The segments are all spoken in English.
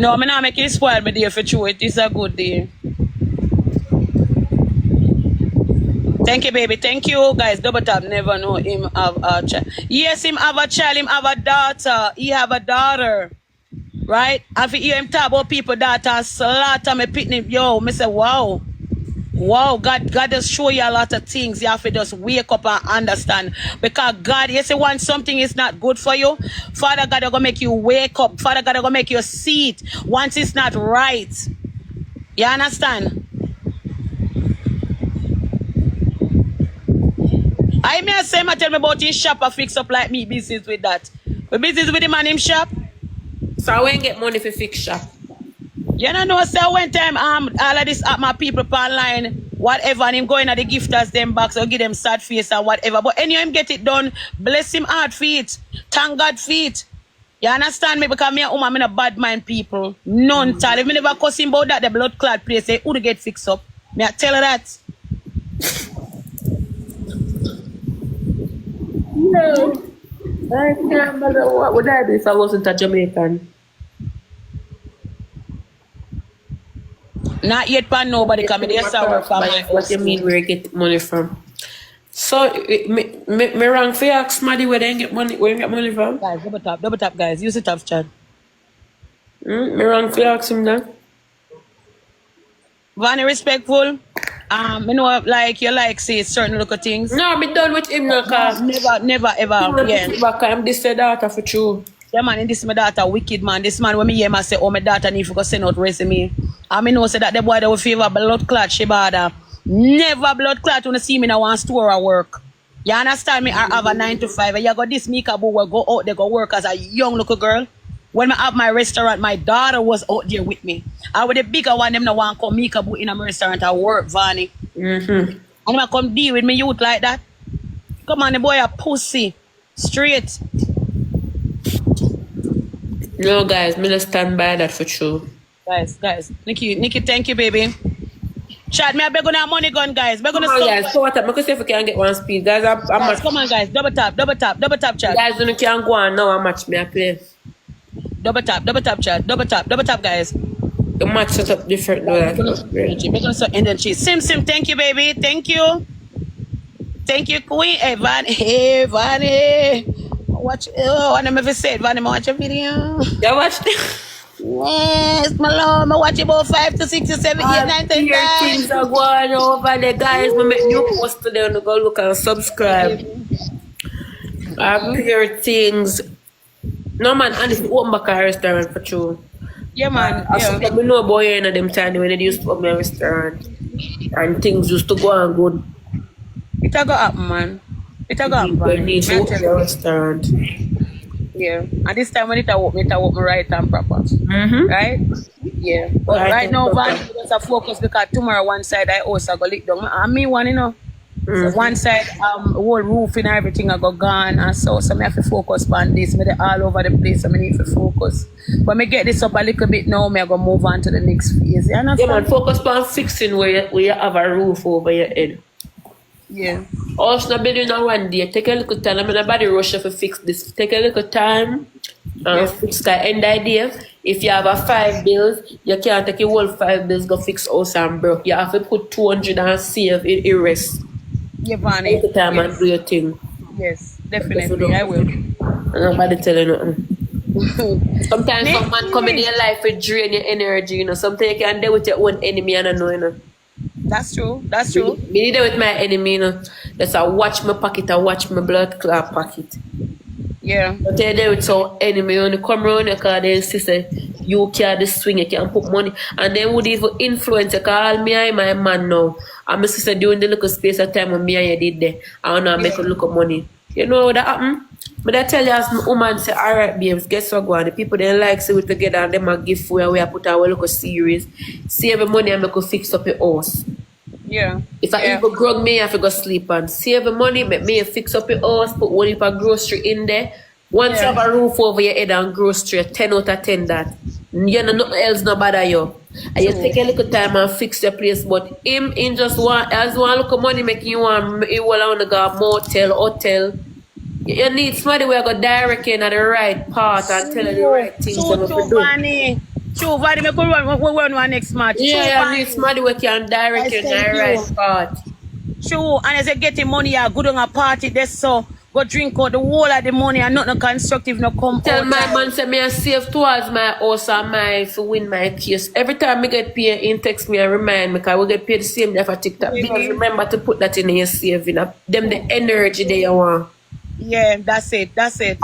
No, I'm not making it spoil my day for true. It is a good day. Thank you, baby. Thank you, guys. Double tap. Never know him have a child. Yes, him have a child. Him have a daughter. He have a daughter. Right? If you hear him talk about people daughter slaughter me picnic, yo, me say, wow. Wow, God does show you a lot of things. You have to just wake up and understand. Because God, you see, when something is not good for you, Father God is going to make you wake up. Father God is going to make you see it once it's not right. You understand? I may say, I tell me about his shop, I fix up like me business with that. We business with him and him shop. So I won't get money for fix shop. You know, so one time all of this at my people online, whatever, and him going at the gifters them box or give them sad face or whatever. But anyway, him get it done. Bless him hard feet. Thank God feet. You understand me? Because me and I'm a bad mind people. None tell. If me never cuss him about that, the blood clot place, say, who to get fixed up? Me I tell her that. No. I can't bother. What would I do if I wasn't a Jamaican? Not yet, but nobody coming. Yes, I work for my What do you mean where you get money from? So, me wrong for you ask somebody where they get money, where you get money from? Guys, double tap, guys. Use the tap chat. Me wrong for you ask him that? Very respectful. You know, like you like say certain little things. No, me done with him now, cause Never, ever. Yeah. Back, I'm this daughter for true. Yeah, man, and this is my daughter, wicked man. This man, when me hear him, I say, oh, my daughter need to go send out resume. I mean, know say that the boy that will favor blood clot, she bother. Never blood clot when you see me in one store at work. You understand me? I have a 9 to 5. And you got this Mika boo will go out there, go work as a young little girl. When I have my restaurant, my daughter was out there with me. I was the bigger one, them no want come Mika boo in a restaurant at work, Vanny. And I come deal with me youth like that. Come on, the boy a pussy. Straight. No, guys, me just stand by that for true. Guys. Nikki, thank you, baby. Chad, me I beg on our money gun, guys. Beg on Come on, guys, so what up? Because if we can get one speed, guys, guys, come on, guys. Double tap, Chad. Guys, when you can go on now, I match me, I play. Double tap, Chad. Double tap, guys. The match set up different though. We're gonna start energy. Sim, thank you, baby. Thank you, Queen. Hey, Vanny. Watch. Oh, I never said, Vanny, watch a video. You watched it? Yes, my lord. I watch about 5 to 6 to 7, 8, 9, 10, 9. Things are going over there, guys. We make new post today and go look and subscribe. I hear things. No man, and it's open back a restaurant for true. Yeah, man. I know boy in them time when they used to open a restaurant and things used to go on good. It a go happen, man. It a go happen. Need to open a restaurant. Yeah. And this time when it a open right and proper. Right? Yeah. But right now, Van, just focus because tomorrow one side I also go lick down. I mean one, you know. So one side, whole roof and everything I go gone and so I have to focus on this. Me all over the place, I need to focus. But me get this up a little bit now, I go move on to the next phase. You know? Yeah, man, focus on fixing where you have a roof over your head. Yeah. Also, building on one day, take a little time. I mean, nobody rush to fix this. Take a little time and fix the end idea. If you have a 5 bills, you can't take your whole 5 bills, go fix house and broke. You have to put 200 and save it rest. Yeah, Vanny. Take the time and do your thing. Yes, definitely, I will. Nobody telling nothing. Sometimes someone come in your life with drain your energy, you know. Sometimes you can deal with your own enemy and I know, you know. That's true. Me deal with my enemy, you know. Just I watch my pocket, I watch my blood clot pocket. Yeah. But they deal with some enemy, when you come around your car, they say, you can't swing, you can't put money. And they would even influence you, because all me and my man now. And my sister during the little space of time when me and you did there, I want to make a look of money. You know what that happened? But I tell you, as my woman say, alright, babes, guess what, go on. The people they like see we together and them a give for we put our little series. Save the money and make a fix up your house. Yeah. If I even grog me, I have to go sleep and save the money, make me fix up your house, put one heap of grocery in there. Once you have a roof over your head and grocery, 10 out of 10 that. You know, nothing else no bother you. And you take a little time and fix your place, but him in just want look of money making you want to go a motel, hotel. You need somebody where go direct in at the right path and tell you the right things. So funny. True, Vadi, me could run one next match. True, Yeah, Vadi. need somebody we can direct you in thank the you. right path. True, and as you getting money, you good on a party, that's so. Go drink out the whole of the money and nothing constructive no come Tell out. my man say me I save towards my house and my to win my case. Every time I get paid, he text me and remind me because we get paid the same day for TikTok. Really? Because remember to put that in your saving. Them the energy they you want. Yeah, that's it.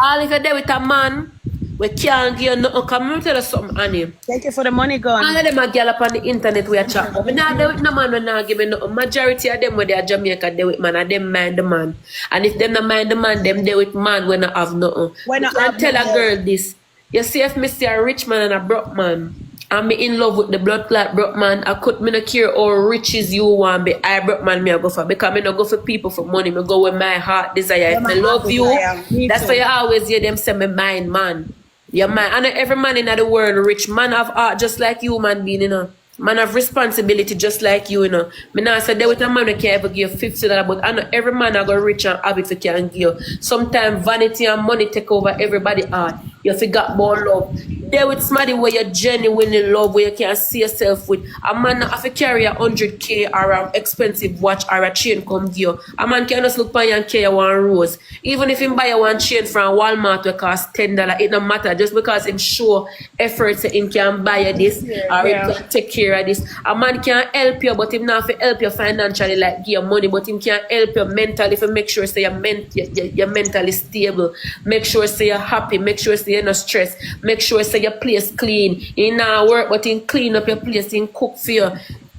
All if you're there with a man, we can't give you nothing. Come and tell us something, Annie. Thank you for the money, gun. All of them are girl up on the internet we are chat. But me not there with no man when not give me no. Majority of them where they are Jamaica there with man and them mind the man. And if them not mind the man, them there with man when not have nothing. When You not can have tell a nothing. girl this. You see if me see a rich man and a broke man, and me in love with the blood clot broke man, I could me not care how rich is you want be. I broke man me I go for because me not go for people for money. Me go with my heart desire. If my me love heart you, desire. Me that's too. why you always hear them say me mind man. Yeah, man. I know every man in the world rich. Man have heart just like you, man being, you know. Man have responsibility just like you, you know. Me not say there with a man who can ever give $50, but I know every man I go rich and have it can give. Sometimes vanity and money take over everybody's heart. You forgot about love. There with somebody where you genuinely love, where you can see yourself with. A man not have to carry 100K or an expensive watch or a chain come give you. A man can just look on you and carry one rose. Even if him buy you one chain from Walmart that cost $10, it no matter. Just because him show effort so him can buy you this or him can take care of this. A man can help you, but him not have to help you financially like give you money, but him can help you mentally to make sure say you're mentally stable. Make sure say you're happy. Make sure say you're not stressed. Make sure say your place clean. He not work, but he clean up your place. He cook for you.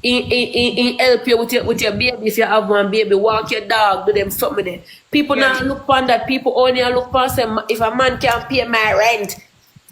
He help you with your baby if you have one baby. Walk your dog, do them something there. People not look on that. People only look past them if a man can't pay my rent.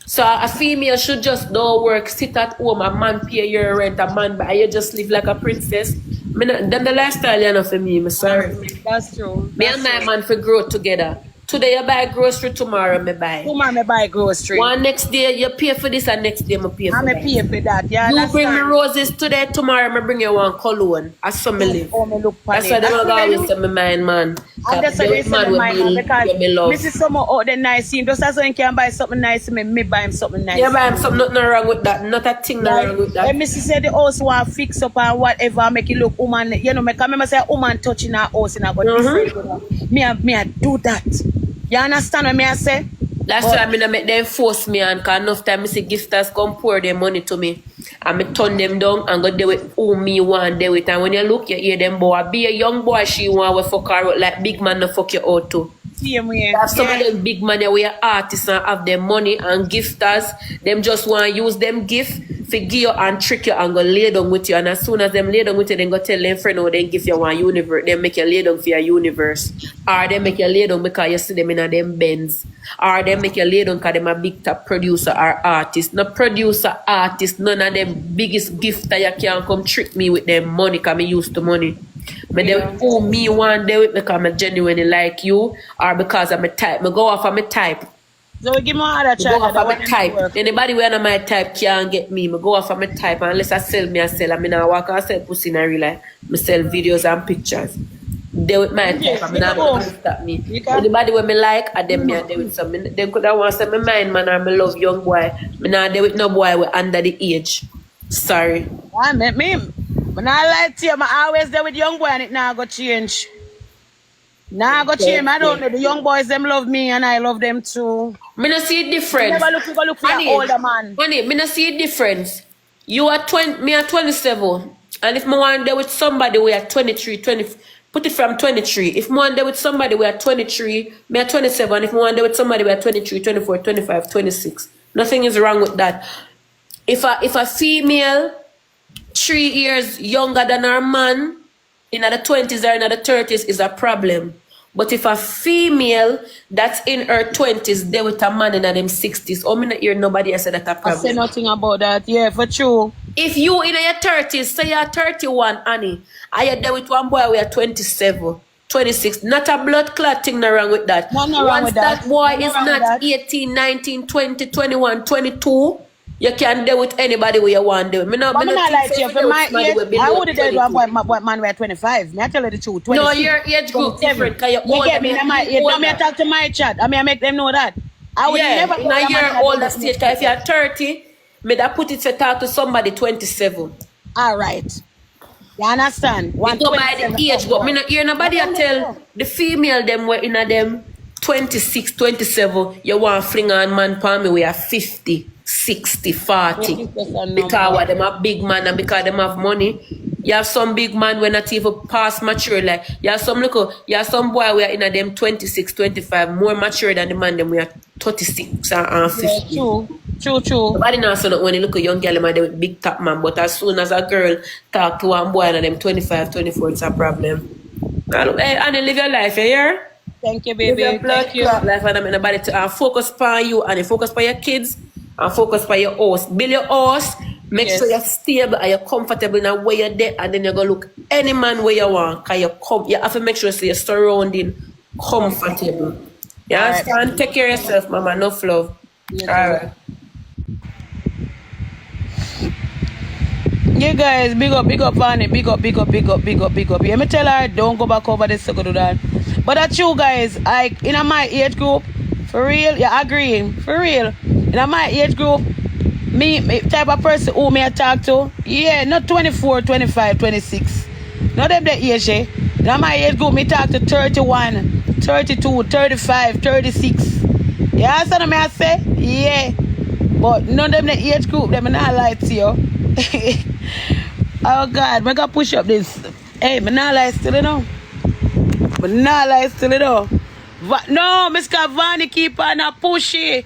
So a female should just don't work, sit at home, a man pay your rent, a man buy you just live like a princess. Then the lifestyle you know for me, I'm sorry. That's true. Me and my man for grow together. Today you buy grocery, tomorrow me buy. Tomorrow me buy grocery. One next day you pay for this and next day me pay for I'm that. pay for that. Yeah, You bring me roses today, tomorrow me bring you one cologne. As some me live. Oh, me look That's why them always say me mind man. And that's why they say man me will mind be man because me love. Mrs. Summer out there nice him. Just as when he can buy something nice to me buy him something nice. Yeah, buy him something, nothing wrong with that. Not a thing Like, wrong with that. when Mrs. said the house want fix up and whatever, make it look woman, you know, make remember say woman touching her house and I got different. You know. Me I do that. You understand what me I say? That's why I not make them force me and cause enough time I see gifters come pour their money to me. And me turn them down and go do it who me want do it. And when you look, you hear them boy. Be a young boy she want to fuck her out like big man no fuck you out too. Same way. Have some of them big man we are artists and have their money and gifters. Them just want to use them gift for give you and trick you and go lay down with you. And as soon as them lay down with you, then go tell them friend how they give you one universe. They make you lay down for your universe. Or they make you lay down because you see them in a them Benz. Or they make you lay down because them a big top producer or artist. No producer, artist, none of them biggest gifter you can come trick me with them money because me used to money. But they who me want do it because I genuinely like you or because I'm a type. I go off of my type. So we give me other I go child off that of my want type. to work. Anybody who on my type can't get me. I go off of my type and unless I sell me, I sell. I mean I walk and sell pussy in a real life. I sell videos and pictures. They with my type. I mean I'm not gonna stop me. Anybody when me like I them me and they with some. Them could have want to say me mind man or me love young boy. Me not they with no boy with under the age. Sorry. I met me. When I lie to you, I always there with young boy and it now go change. Now go change. I don't know. The young boys them love me and I love them too. Me not see difference. Never look for an older man. Honey, me not see difference. You are 20, me are 27. And if me want there with somebody we are 23, 20, put it from 23. If me want there with somebody we are 23, me are 27. If me want there with somebody we are 23, 24, 25, 26. Nothing is wrong with that. If a female 3 years younger than her man in the 20s or in the 30s is a problem. But if a female that's in her 20s there with a man in them 60s, oh, me not hear nobody else say that a problem. I say nothing about that. Yeah, for true. If you in your 30s, say you're 31, Annie, and you're there with one boy we are 27, 26, not a blood clot thing no wrong with that. No wrong Once with that that. boy No is wrong with not that. 18, 19, 20, 21, 22, you can deal with anybody where you want to. Me But I'm not like you. For my age, I would have done one man where 25. Me I tell you the truth. 26, No, your age group 27. different. Cause you're You older. get me? My age. Don't me talk to my chat. I mean, I make them know that. I would Yeah, never. in a year older stage. Cause if you're 30, Me that put it to talk to somebody 27. All right. You understand? It go by the 127 age, but me not hear nobody a tell the female them were in a them 26, 27, you want fling on man palm me we are 50, 60, 40. Because what them a big man and because them have money. You have some big man when not even past mature. Like you have some boy we are in a them 26, 25, more mature than the man them we are 36 and 50. Yeah, true. Nobody knows so when you look at young girl them with big top man, but as soon as a girl talk to one boy and them 25, 24, it's a problem. And you live your life, you hear? Thank you, baby. Live your blood clot life and nobody to focus on you and you focus on your kids and focus on your house. Build your house, make sure you're stable and you're comfortable in a way you're there, and then you're gonna look any man where you want, cause you have to make sure so you're surrounding comfortable. You understand? Take care of yourself, mama. Enough love. Alright. You guys, big up, Vanny. Big up. Let me tell her, don't go back over this to go do that. But that's you guys, in my age group, for real, you agreeing, for real. In my age group, me type of person who me I talk to, yeah, not 24, 25, 26. Not them that age, eh? In my age group, me talk to 31, 32, 35, 36. You understand what I say? Yeah. But none of them the age group, them not lie to you. Oh God, I gotta push up this. Hey, me not lie still, you know. But not lie still, you know. No, Mr. Vanny keep on a pushy.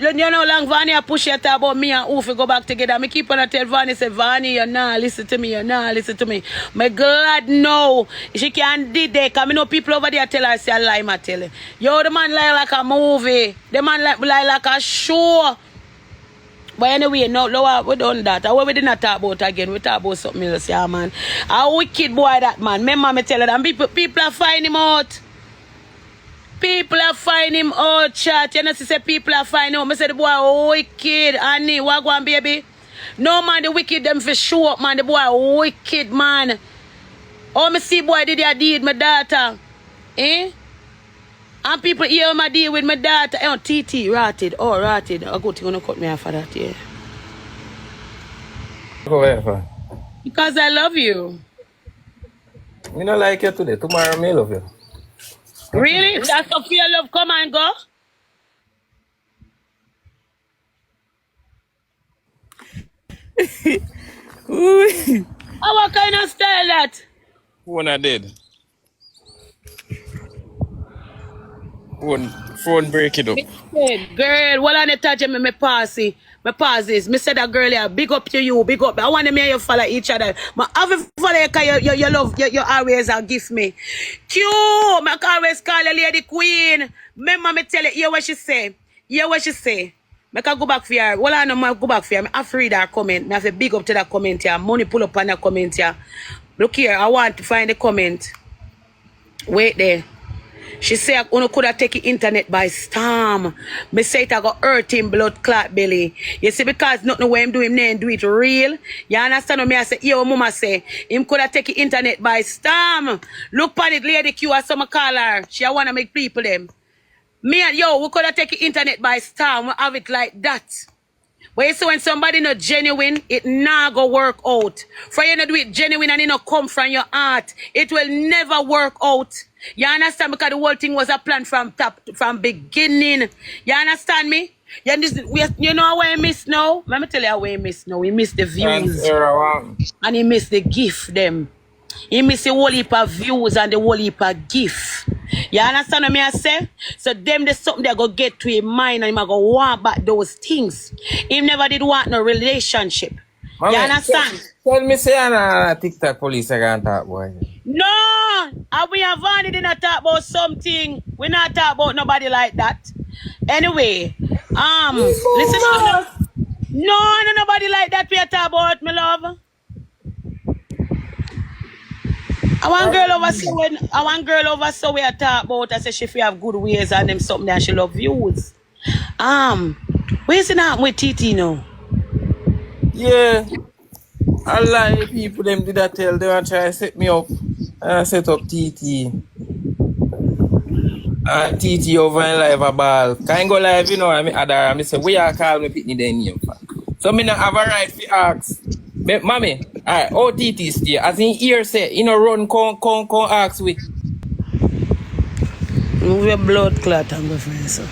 You know how long Vanny a pushy talk about me and Oof go back together. Me keep on a tell Vanny, say, Vanny, you not listen to me, Me glad no. She can't do that, because I know people over there tell her, say, I lie, I tell her. Yo, the man lie like a movie. The man lie like a show. But anyway, no, we done that. What we did not talk about again. We talk about something else, yeah, man. A wicked boy, that man. Remember me tell her that people are find him out. People are find him out, chat. You know, say people are find him out. I say the boy wicked. Annie, what go on, baby? No, man, the wicked them for sure up, man. The boy wicked, man. Oh, me see boy did a deed my daughter. Eh? And people hear my deal with my daughter. Oh, TT, rotted. Oh, rotted. I go to gonna cut me off for that, yeah. Go ahead, fam. Because I love you. Me not like you today. Tomorrow, me love you. Really? That's a fear love come and go? Oh, what kind of style that? Phone I did. Phone break it up. Girl, what on the touch me passy. Me pauses. Me said that girl here, big up to you, big up. I want to make you follow each other. I have to follow you because you love, you always gift me. Q, I always call you Lady Queen. Remember me tell you, hear what she say. I can go back for her. Well, I know I go back for her. I have to read her comment. I have to big up to that comment here. Money pull up on that comment here. Look here, I want to find the comment. Wait there. She say, "Uno could have taken internet by storm." Me say it I got hurt him blood clot belly. You see, because nothing what him do him then do it real. You understand what me I say? Yo, mama say, him could have taken internet by storm. Look on it, Lady Q, as some call her. She wanna make people them. Me and yo, we could have taken internet by storm. We have it like that. But you see, when somebody not genuine, it not go work out. For you not do it genuine and it not come from your heart, it will never work out. You understand? Because the whole thing was a plan from beginning. You understand me? You know what I miss now? Let me tell you how I miss now. We miss the views. And he miss the gift them. He miss the whole heap of views and the whole heap of gift. You understand what I say? So them there's something they go get to his mind and he go want back those things. He never did want no relationship. Mama, you understand? Tell me say I'm TikTok police I can talk boy. No! We have already didn't talk about something. We not talk about nobody like that. Anyway, listen to no, nobody like that we are talk about, my love. I want girl over so we are talk about. I say she have good ways and them something that she love views. Where's it at with TT now? Yeah. A lot of people them did that tell they want to try to set me up. And I set up TT. And TT over in live a ball. Can't go live, you know, I say, where you call me pitney then name for? So me not have a right to ask. But mommy, alright, OTT stay. As in here say, you know run come ask we. Move your blood clot and go friend, so.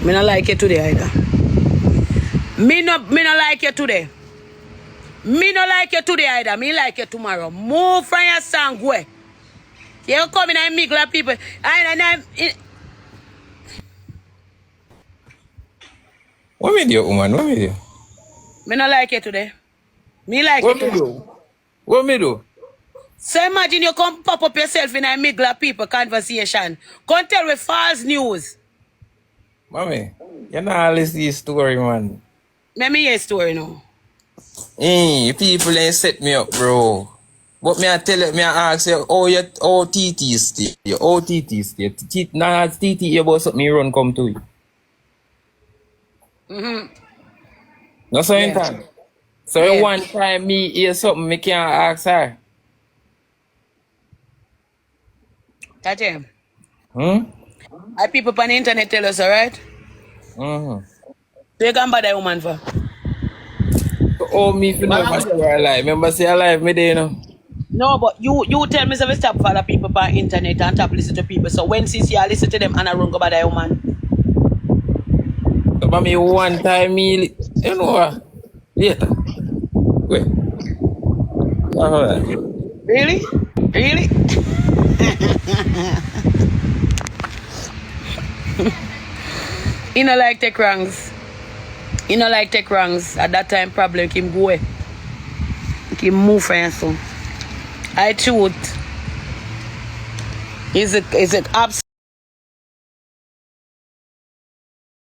Me not like you today either. Me not like you today. Me not like you today either. Me like you tomorrow. Move from your song, go. You come in and mingle people. What me do, woman? What me do? Me not like you today. Me like What you me tomorrow. do? What me do? So imagine you come pop up yourself in a mingle people conversation. Come tell with false news. Mommy, you know listen this story, man. Let me hear a story now. People ain't set me up, bro. But me I tell you, me I ask you, oh your OTT stay, your OTT stay. Nah, TT about something me run come to you. No certain Yeah. time. So Yeah. one time me hear something, me can't ask her. That's him. Hmm? I people on the internet tell us, alright? Mm-hmm. So you can bother a woman for. So oh me if you know if I say we're alive. Remember say alive me there, you know. No, but you tell me so we stop follow people on the internet and stop listen to people. So when since you listen to them and I run go bother a woman. So me one time me you know what? Later. Wait. Alright. Really? Really? You know like take wrongs. You know like take wrongs. At that time problem him go away. Him move for you so. I truth. Is it abs